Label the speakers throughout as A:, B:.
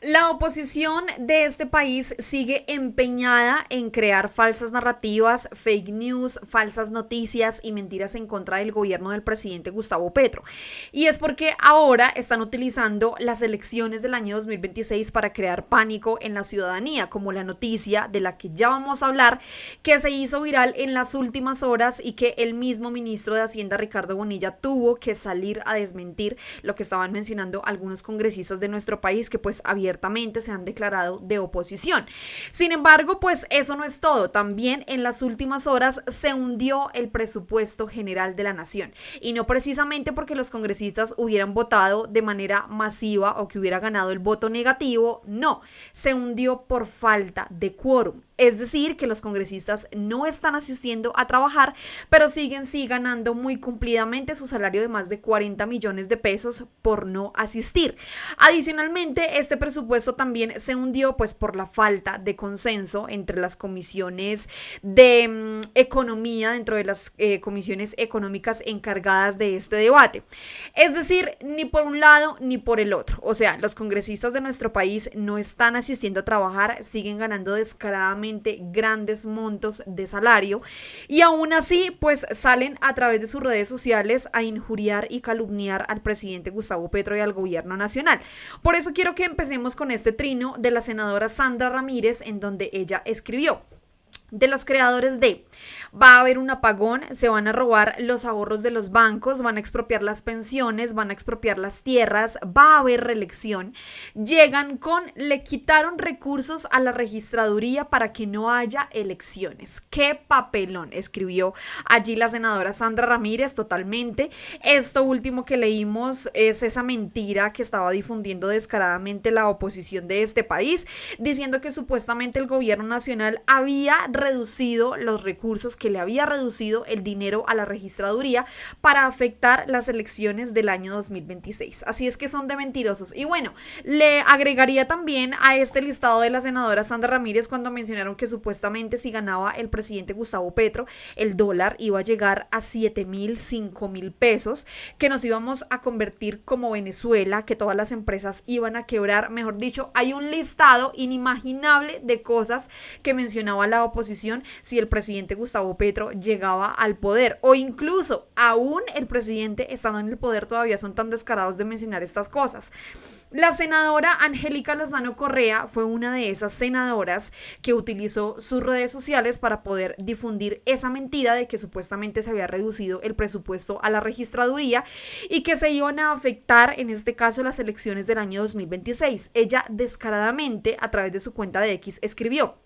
A: La oposición de este país sigue empeñada en crear falsas narrativas, fake news, falsas noticias y mentiras en contra del gobierno del presidente Gustavo Petro. Y es porque ahora están utilizando las elecciones del año 2026 para crear pánico en la ciudadanía, como la noticia de la que ya vamos a hablar, que se hizo viral en las últimas horas y que el mismo ministro de Hacienda, Ricardo Bonilla, tuvo que salir a desmentir lo que estaban mencionando algunos congresistas de nuestro país que pues abiertamente se han declarado de oposición. Sin embargo, pues eso no es todo. También en las últimas horas se hundió el presupuesto general de la nación. Y no precisamente porque los congresistas hubieran votado de manera masiva o que hubiera ganado el voto negativo, no. Se hundió por falta de quórum. Es decir, que los congresistas no están asistiendo a trabajar, pero siguen ganando muy cumplidamente su salario de más de 40 millones de pesos por no asistir. Adicionalmente, este presupuesto también se hundió pues por la falta de consenso entre las comisiones de economía, dentro de las comisiones económicas encargadas de este debate. Es decir, ni por un lado ni por el otro. O sea, los congresistas de nuestro país no están asistiendo a trabajar, siguen ganando descaradamente grandes montos de salario y aún así pues salen a través de sus redes sociales a injuriar y calumniar al presidente Gustavo Petro y al gobierno nacional. Por eso quiero que empecemos con este trino de la senadora Sandra Ramírez, en donde ella escribió: de los creadores de va a haber un apagón, se van a robar los ahorros de los bancos, van a expropiar las pensiones, van a expropiar las tierras, va a haber reelección, llegan con le quitaron recursos a la registraduría para que no haya elecciones. ¡Qué papelón!, escribió allí la senadora Sandra Ramírez. Totalmente, esto último que leímos es esa mentira que estaba difundiendo descaradamente la oposición de este país, diciendo que supuestamente el gobierno nacional había reducido los recursos, que le había reducido el dinero a la registraduría para afectar las elecciones del año 2026. Así es que son de mentirosos. Y bueno, le agregaría también a este listado de la senadora Sandra Ramírez cuando mencionaron que supuestamente si ganaba el presidente Gustavo Petro, el dólar iba a llegar a 7,000, 5,000 pesos, que nos íbamos a convertir como Venezuela, que todas las empresas iban a quebrar. Mejor dicho, hay un listado inimaginable de cosas que mencionaba la oposición si el presidente Gustavo Petro llegaba al poder, o incluso aún el presidente estando en el poder todavía son tan descarados de mencionar estas cosas. La senadora Angélica Lozano Correa fue una de esas senadoras que utilizó sus redes sociales para poder difundir esa mentira de que supuestamente se había reducido el presupuesto a la registraduría y que se iban a afectar, en este caso, las elecciones del año 2026. Ella descaradamente, a través de su cuenta de X, escribió: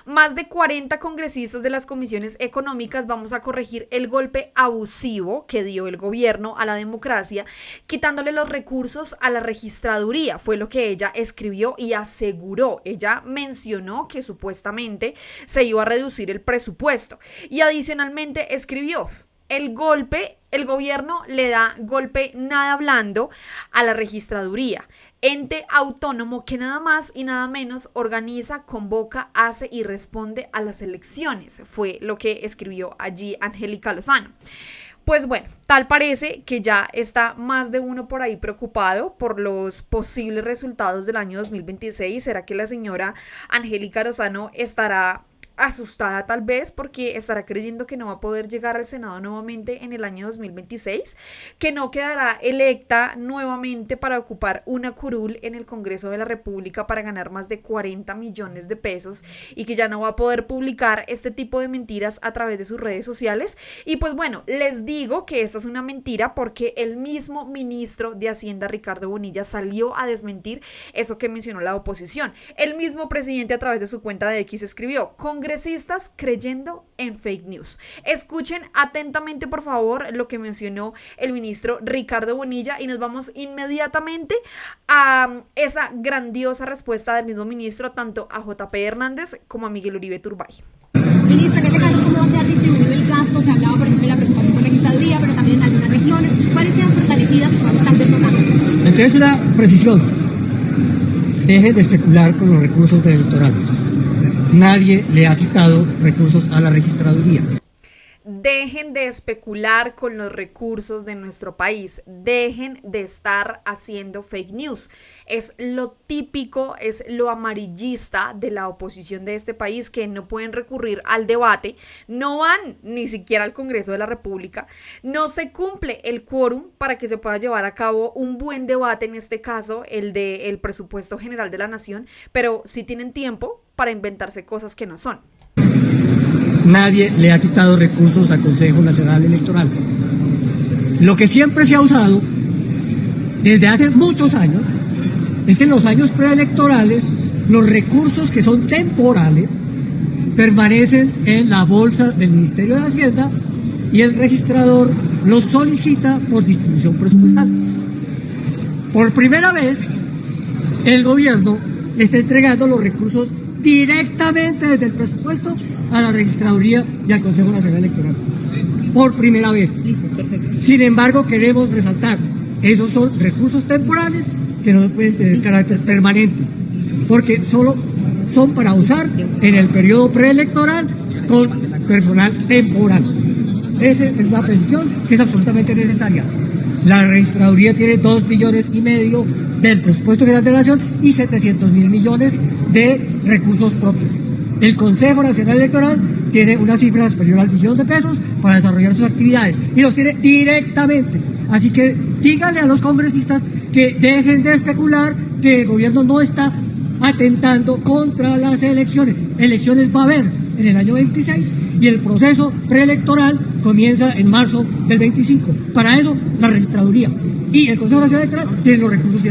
A: más de 40 congresistas de las comisiones económicas vamos a corregir el golpe abusivo que dio el gobierno a la democracia, quitándole los recursos a la registraduría. Fue lo que ella escribió y aseguró. Ella mencionó que supuestamente se iba a reducir el presupuesto y adicionalmente escribió: el gobierno le da golpe nada blando a la registraduría, ente autónomo que nada más y nada menos organiza, convoca, hace y responde a las elecciones. Fue lo que escribió allí Angélica Lozano. Pues bueno, tal parece que ya está más de uno por ahí preocupado por los posibles resultados del año 2026. ¿Será que la señora Angélica Lozano estará asustada tal vez porque estará creyendo que no va a poder llegar al Senado nuevamente en el año 2026, que no quedará electa nuevamente para ocupar una curul en el Congreso de la República para ganar más de 40 millones de pesos y que ya no va a poder publicar este tipo de mentiras a través de sus redes sociales? Y pues bueno, les digo que esta es una mentira porque el mismo ministro de Hacienda, Ricardo Bonilla, salió a desmentir eso que mencionó la oposición. El mismo presidente, a través de su cuenta de X, escribió: congresistas creyendo en fake news. Escuchen atentamente, por favor, lo que mencionó el ministro Ricardo Bonilla y nos vamos inmediatamente a esa grandiosa respuesta del mismo ministro tanto a JP Hernández como a Miguel Uribe Turbay.
B: Ministra, en este caso, ¿cómo va a quedar distribuido el gasto? Se ha hablado, por ejemplo, de la preocupación por la registraduría, pero también en algunas regiones. ¿Cuáles quedan fortalecidas y cuáles están desbordadas?
C: Entonces, la precisión. Deje de especular con los recursos electorales. Nadie le ha quitado recursos a la registraduría.
A: Dejen de especular con los recursos de nuestro país, dejen de estar haciendo fake news. Es lo típico, es lo amarillista de la oposición de este país, que no pueden recurrir al debate, no van ni siquiera al Congreso de la República, no se cumple el quórum para que se pueda llevar a cabo un buen debate, en este caso el del presupuesto general de la nación, pero sí tienen tiempo para inventarse cosas que no son.
C: Nadie le ha quitado recursos al Consejo Nacional Electoral. Lo que siempre se ha usado desde hace muchos años es que en los años preelectorales los recursos que son temporales permanecen en la bolsa del Ministerio de Hacienda y el registrador los solicita por distribución presupuestal. Por primera vez, el gobierno está entregando los recursos directamente desde el presupuesto a la registraduría y al Consejo Nacional Electoral. Por primera vez.
B: Listo, perfecto.
C: Sin embargo, queremos resaltar, esos son recursos temporales que no pueden tener carácter permanente, porque solo son para usar en el periodo preelectoral con personal temporal. Esa es una precisión que es absolutamente necesaria. La registraduría tiene 2,5 millones del presupuesto general de la Nación y 700.000 millones de recursos propios. El Consejo Nacional Electoral tiene una cifra superior al billón de pesos para desarrollar sus actividades y los tiene directamente. Así que díganle a los congresistas que dejen de especular, que el gobierno no está atentando contra las elecciones. Elecciones va a haber en el año 26 y el proceso preelectoral comienza en marzo del 25. Para eso, la registraduría y el Consejo Nacional Electoral tienen los recursos.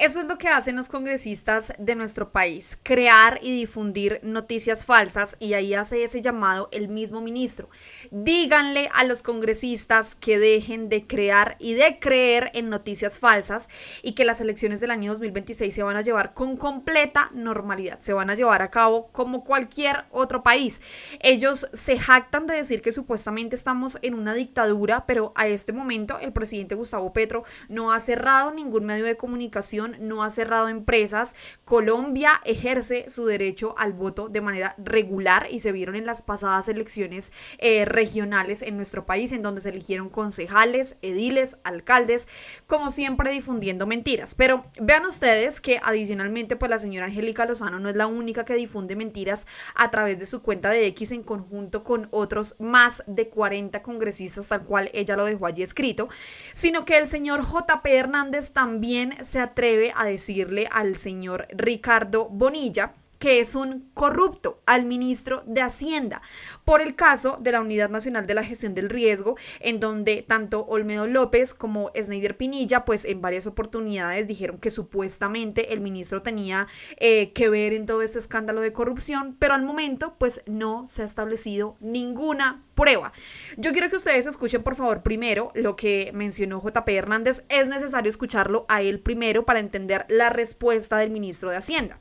A: Eso es lo que hacen los congresistas de nuestro país, crear y difundir noticias falsas, y ahí hace ese llamado el mismo ministro. Díganle a los congresistas que dejen de crear y de creer en noticias falsas y que las elecciones del año 2026 se van a llevar con completa normalidad, se van a llevar a cabo como cualquier otro país. Ellos se jactan de decir que supuestamente estamos en una dictadura, pero a este momento el presidente Gustavo Petro no ha cerrado ningún medio de comunicación, no ha cerrado empresas. Colombia ejerce su derecho al voto de manera regular y se vieron en las pasadas elecciones regionales en nuestro país, en donde se eligieron concejales, ediles, alcaldes, como siempre difundiendo mentiras. Pero vean ustedes que adicionalmente pues la señora Angélica Lozano no es la única que difunde mentiras a través de su cuenta de X, en conjunto con otros más de 40 congresistas, tal cual ella lo dejó allí escrito, sino que el señor J.P. Hernández también se atreve a decirle al señor Ricardo Bonilla que es un corrupto, al ministro de Hacienda, por el caso de la Unidad Nacional de la Gestión del Riesgo, en donde tanto Olmedo López como Sneider Pinilla, pues en varias oportunidades dijeron que supuestamente el ministro tenía que ver en todo este escándalo de corrupción, pero al momento pues no se ha establecido ninguna prueba. Yo quiero que ustedes escuchen por favor primero lo que mencionó J.P. Hernández. Es necesario escucharlo a él primero para entender la respuesta del ministro de Hacienda.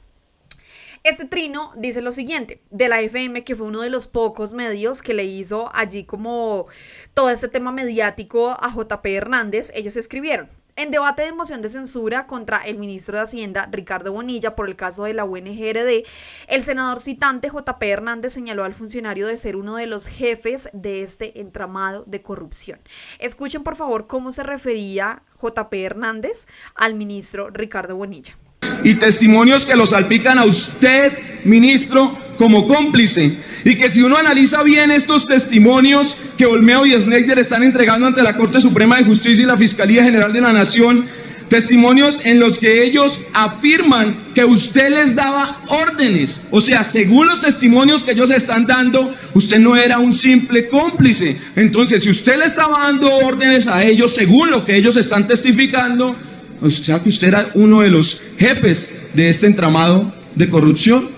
A: Este trino dice lo siguiente, de la FM, que fue uno de los pocos medios que le hizo allí como todo este tema mediático a J.P. Hernández. Ellos escribieron: en debate de moción de censura contra el ministro de Hacienda, Ricardo Bonilla, por el caso de la UNGRD, el senador citante J.P. Hernández señaló al funcionario de ser uno de los jefes de este entramado de corrupción. Escuchen por favor cómo se refería J.P. Hernández al ministro Ricardo Bonilla.
D: Y testimonios que lo salpican a usted, ministro, como cómplice. Y que si uno analiza bien estos testimonios que Olmedo y Sneider están entregando ante la Corte Suprema de Justicia y la Fiscalía General de la Nación, testimonios en los que ellos afirman que usted les daba órdenes. O sea, según los testimonios que ellos están dando, usted no era un simple cómplice. Entonces, si usted le estaba dando órdenes a ellos, según lo que ellos están testificando, o sea que usted era uno de los jefes de este entramado de corrupción.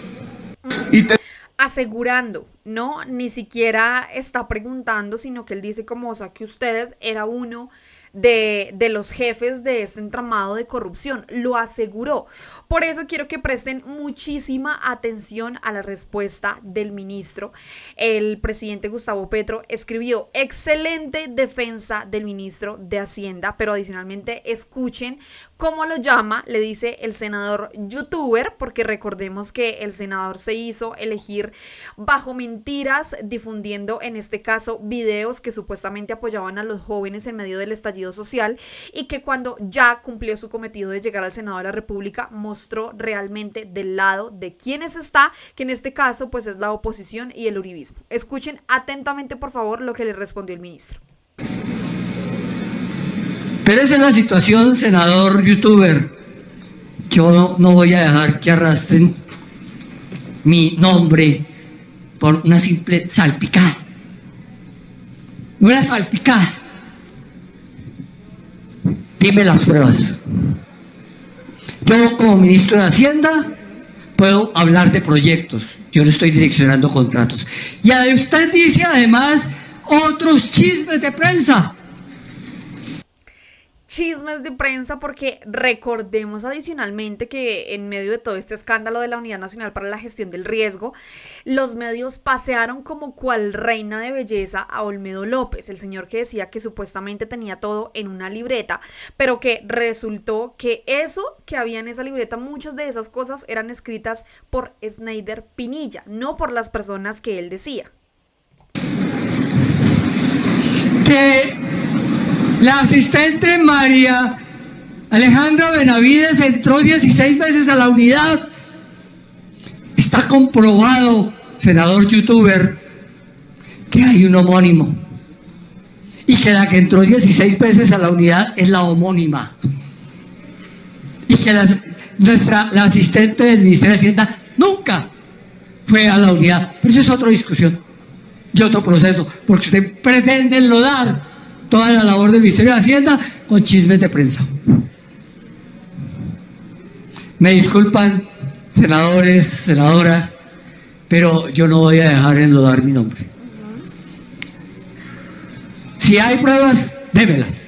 A: Asegurando, no, ni siquiera está preguntando, sino que él dice como, o sea, que usted era uno de los jefes de este entramado de corrupción, lo aseguró. Por eso quiero que presten muchísima atención a la respuesta del ministro. El presidente Gustavo Petro escribió: excelente defensa del ministro de Hacienda, pero adicionalmente escuchen cómo lo llama, le dice el senador youtuber, porque recordemos que el senador se hizo elegir bajo mentiras, difundiendo en este caso videos que supuestamente apoyaban a los jóvenes en medio del estallido social, y que cuando ya cumplió su cometido de llegar al Senado de la República mostró realmente del lado de quienes está, que en este caso pues es la oposición y el uribismo. Escuchen atentamente por favor lo que le respondió el ministro.
C: Pero esa es la situación, senador youtuber. Yo no voy a dejar que arrastren mi nombre por una simple salpicada. Una salpicada. Dime las pruebas. Yo como ministro de Hacienda puedo hablar de proyectos. Yo no estoy direccionando contratos. Y usted dice además otros chismes de prensa.
A: Chismes de prensa, porque recordemos adicionalmente que en medio de todo este escándalo de la Unidad Nacional para la Gestión del Riesgo, los medios pasearon como cual reina de belleza a Olmedo López, el señor que decía que supuestamente tenía todo en una libreta, pero que resultó que eso que había en esa libreta, muchas de esas cosas eran escritas por Sneider Pinilla, no por las personas que él decía.
C: Que la asistente María Alejandra Benavides entró 16 veces a la unidad. Está comprobado, senador youtuber, que hay un homónimo. Y que la que entró 16 veces a la unidad es la homónima. Y que la asistente del Ministerio de Hacienda nunca fue a la unidad. Pero eso es otra discusión y otro proceso, porque usted pretende enlodar toda la labor del Ministerio de Hacienda con chismes de prensa. Me disculpan, senadores, senadoras, pero yo no voy a dejar enlodar mi nombre. Si hay pruebas, démelas.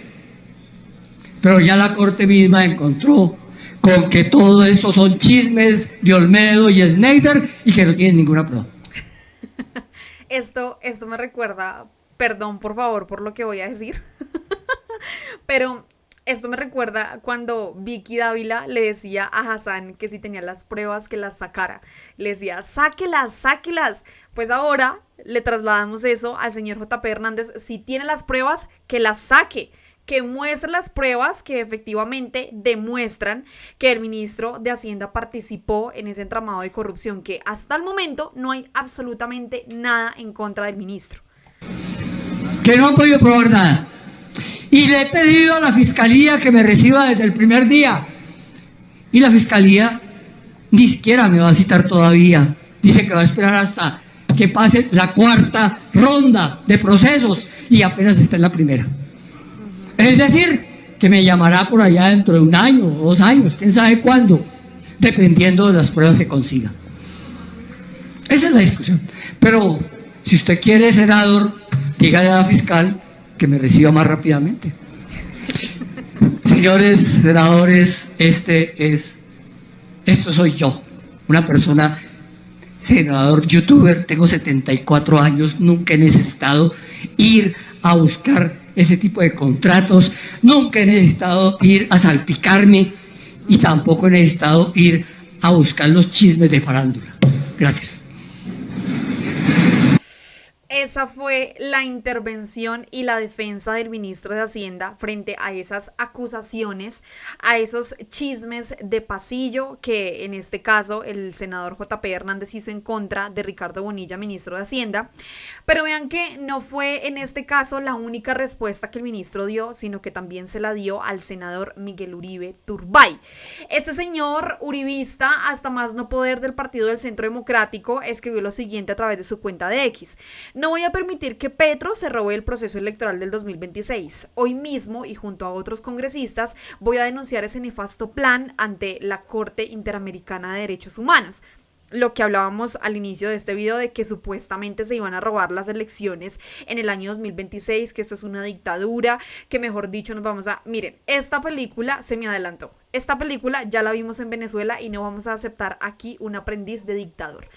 C: Pero ya la Corte misma encontró con que todo eso son chismes de Olmedo y Sneider y que no tienen ninguna prueba.
A: Esto me recuerda, perdón por favor por lo que voy a decir, pero esto me recuerda cuando Vicky Dávila le decía a Hassan que si tenía las pruebas que las sacara. Le decía, sáquelas, sáquelas. Pues ahora le trasladamos eso al señor JP Hernández. Si tiene las pruebas, que las saque. Que muestre las pruebas que efectivamente demuestran que el ministro de Hacienda participó en ese entramado de corrupción, que hasta el momento no hay absolutamente nada en contra del ministro.
C: Que no han podido probar nada. Y le he pedido a la Fiscalía que me reciba desde el primer día. Y la Fiscalía ni siquiera me va a citar todavía. Dice que va a esperar hasta que pase la cuarta ronda de procesos y apenas está en la primera. Es decir, que me llamará por allá dentro de 1 año o 2 años, quién sabe cuándo, dependiendo de las pruebas que consiga. Esa es la discusión. Pero si usted quiere, senador, dígale a la fiscal que me reciba más rápidamente. Señores senadores, esto soy yo, una persona, senador youtuber, tengo 74 años, nunca he necesitado ir a buscar ese tipo de contratos, nunca he necesitado ir a salpicarme y tampoco he necesitado ir a buscar los chismes de farándula. Gracias.
A: Esa fue la intervención y la defensa del ministro de Hacienda frente a esas acusaciones, a esos chismes de pasillo que en este caso el senador JP Hernández hizo en contra de Ricardo Bonilla, ministro de Hacienda. Pero vean que no fue en este caso la única respuesta que el ministro dio, sino que también se la dio al senador Miguel Uribe Turbay. Este señor uribista, hasta más no poder del Partido del Centro Democrático, escribió lo siguiente a través de su cuenta de X. No voy a permitir que Petro se robe el proceso electoral del 2026. Hoy mismo y junto a otros congresistas voy a denunciar ese nefasto plan ante la Corte Interamericana de Derechos Humanos. lo que hablábamos al inicio de este video de que supuestamente se iban a robar las elecciones en el año 2026, que esto es una dictadura, que mejor dicho nos vamos a... Miren, esta película se me adelantó. Esta película ya la vimos en Venezuela y no vamos a aceptar aquí un aprendiz de dictador.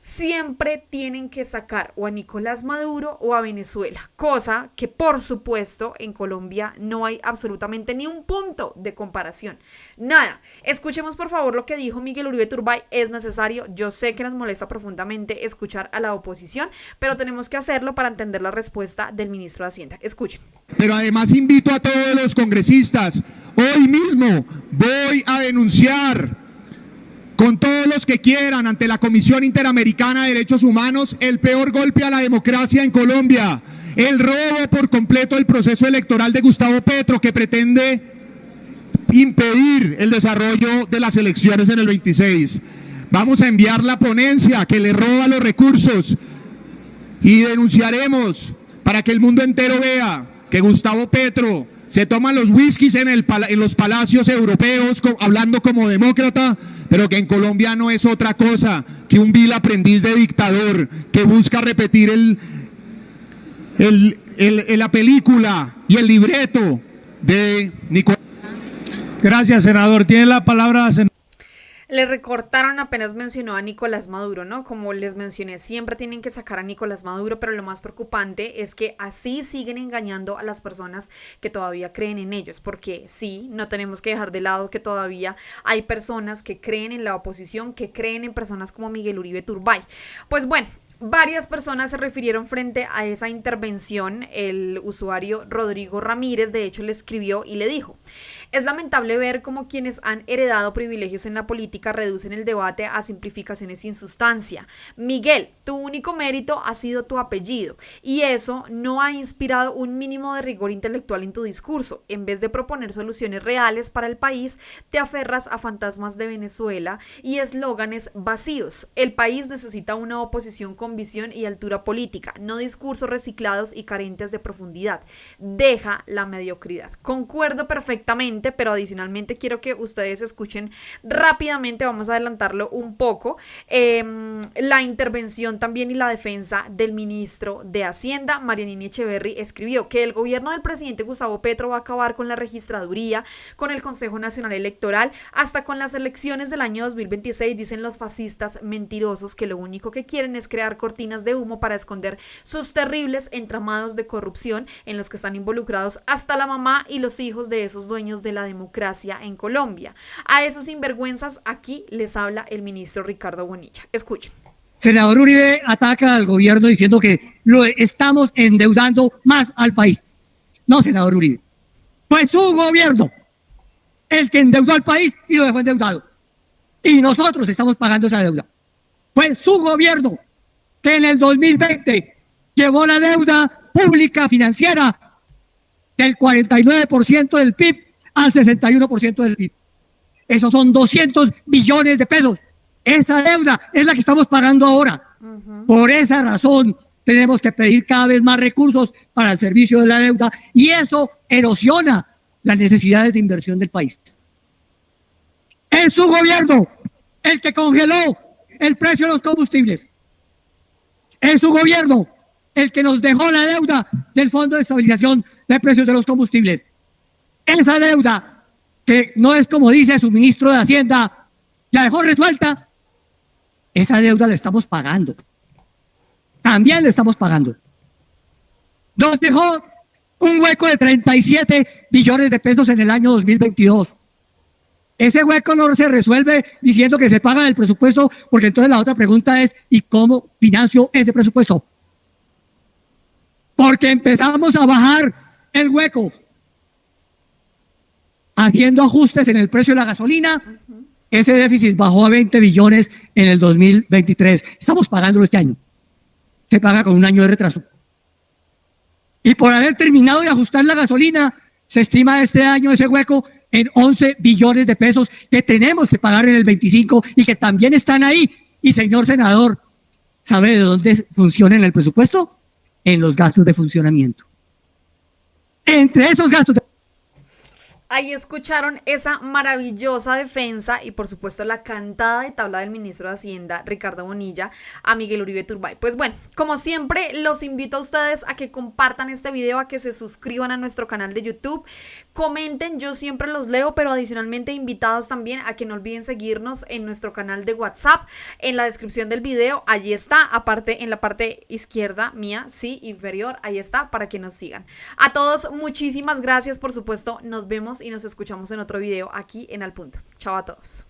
A: Siempre tienen que sacar o a Nicolás Maduro o a Venezuela, cosa que por supuesto en Colombia no hay absolutamente ni un punto de comparación, nada. Escuchemos por favor lo que dijo Miguel Uribe Turbay, es necesario, yo sé que nos molesta profundamente escuchar a la oposición, pero tenemos que hacerlo para entender la respuesta del ministro de Hacienda. Escuchen.
E: Pero además invito a todos los congresistas, hoy mismo voy a denunciar con todos los que quieran ante la Comisión Interamericana de Derechos Humanos el peor golpe a la democracia en Colombia, el robo por completo del proceso electoral de Gustavo Petro, que pretende impedir el desarrollo de las elecciones en el 26. Vamos a enviar la ponencia que le roba los recursos y denunciaremos para que el mundo entero vea que Gustavo Petro se toma los whiskies en los palacios europeos hablando como demócrata, pero que en Colombia no es otra cosa que un vil aprendiz de dictador que busca repetir la película y el libreto de Nicolás.
F: Gracias, senador. Tiene la palabra, senador.
A: Le recortaron apenas mencionó a Nicolás Maduro, ¿no? Como les mencioné, siempre tienen que sacar a Nicolás Maduro, pero lo más preocupante es que así siguen engañando a las personas que todavía creen en ellos, porque sí, no tenemos que dejar de lado que todavía hay personas que creen en la oposición, que creen en personas como Miguel Uribe Turbay. Pues bueno, varias personas se refirieron frente a esa intervención. El usuario Rodrigo Ramírez, de hecho, le escribió y le dijo: es lamentable ver cómo quienes han heredado privilegios en la política reducen el debate a simplificaciones sin sustancia. Miguel, tu único mérito ha sido tu apellido y eso no ha inspirado un mínimo de rigor intelectual en tu discurso. En vez de proponer soluciones reales para el país, te aferras a fantasmas de Venezuela y eslóganes vacíos. El país necesita una oposición con visión y altura política, no discursos reciclados y carentes de profundidad. Deja la mediocridad. Concuerdo perfectamente, pero adicionalmente quiero que ustedes escuchen rápidamente, vamos a adelantarlo un poco, la intervención también y la defensa del ministro de Hacienda. Marianini Echeverry escribió que el gobierno del presidente Gustavo Petro va a acabar con la registraduría, con el Consejo Nacional Electoral, hasta con las elecciones del año 2026, dicen los fascistas mentirosos que lo único que quieren es crear cortinas de humo para esconder sus terribles entramados de corrupción en los que están involucrados hasta la mamá y los hijos de esos dueños de la democracia en Colombia. A esos sinvergüenzas aquí les habla el ministro Ricardo Bonilla. Escuchen.
C: Senador Uribe ataca al gobierno diciendo que lo estamos endeudando más al país. No, senador Uribe. Fue su gobierno el que endeudó al país y lo dejó endeudado. Y nosotros estamos pagando esa deuda. Fue su gobierno que en el 2020 llevó la deuda pública financiera del 49% del PIB al 61% del PIB. Esos son 200 billones de pesos. Esa deuda es la que estamos pagando ahora. Por esa razón tenemos que pedir cada vez más recursos para el servicio de la deuda y eso erosiona las necesidades de inversión del país. Es su gobierno el que congeló el precio de los combustibles. Es su gobierno el que nos dejó la deuda del Fondo de Estabilización de Precios de los Combustibles. Esa deuda, que no es como dice su ministro de Hacienda, la dejó resuelta, esa deuda la estamos pagando. También la estamos pagando. Nos dejó un hueco de 37 billones de pesos en el año 2022. Ese hueco no se resuelve diciendo que se paga del presupuesto, porque entonces la otra pregunta es: ¿y cómo financio ese presupuesto? Porque empezamos a bajar el hueco haciendo ajustes en el precio de la gasolina. Ese déficit bajó a 20 billones en el 2023. Estamos pagándolo este año. Se paga con un año de retraso. Y por haber terminado de ajustar la gasolina, se estima este año ese hueco en 11 billones de pesos que tenemos que pagar en el 25 y que también están ahí. Y señor senador, ¿sabe de dónde funciona en el presupuesto? En los gastos de funcionamiento. Entre esos gastos
A: Ahí escucharon esa maravillosa defensa y por supuesto la cantada de tabla del ministro de Hacienda, Ricardo Bonilla, a Miguel Uribe Turbay. Pues bueno, como siempre, los invito a ustedes a que compartan este video, a que se suscriban a nuestro canal de YouTube, comenten, yo siempre los leo, pero adicionalmente invitados también a que no olviden seguirnos en nuestro canal de WhatsApp, en la descripción del video, allí está, aparte en la parte izquierda mía, sí, inferior, ahí está, para que nos sigan. A todos, muchísimas gracias, por supuesto, nos vemos y nos escuchamos en otro video aquí en Al Punto. Chao a todos.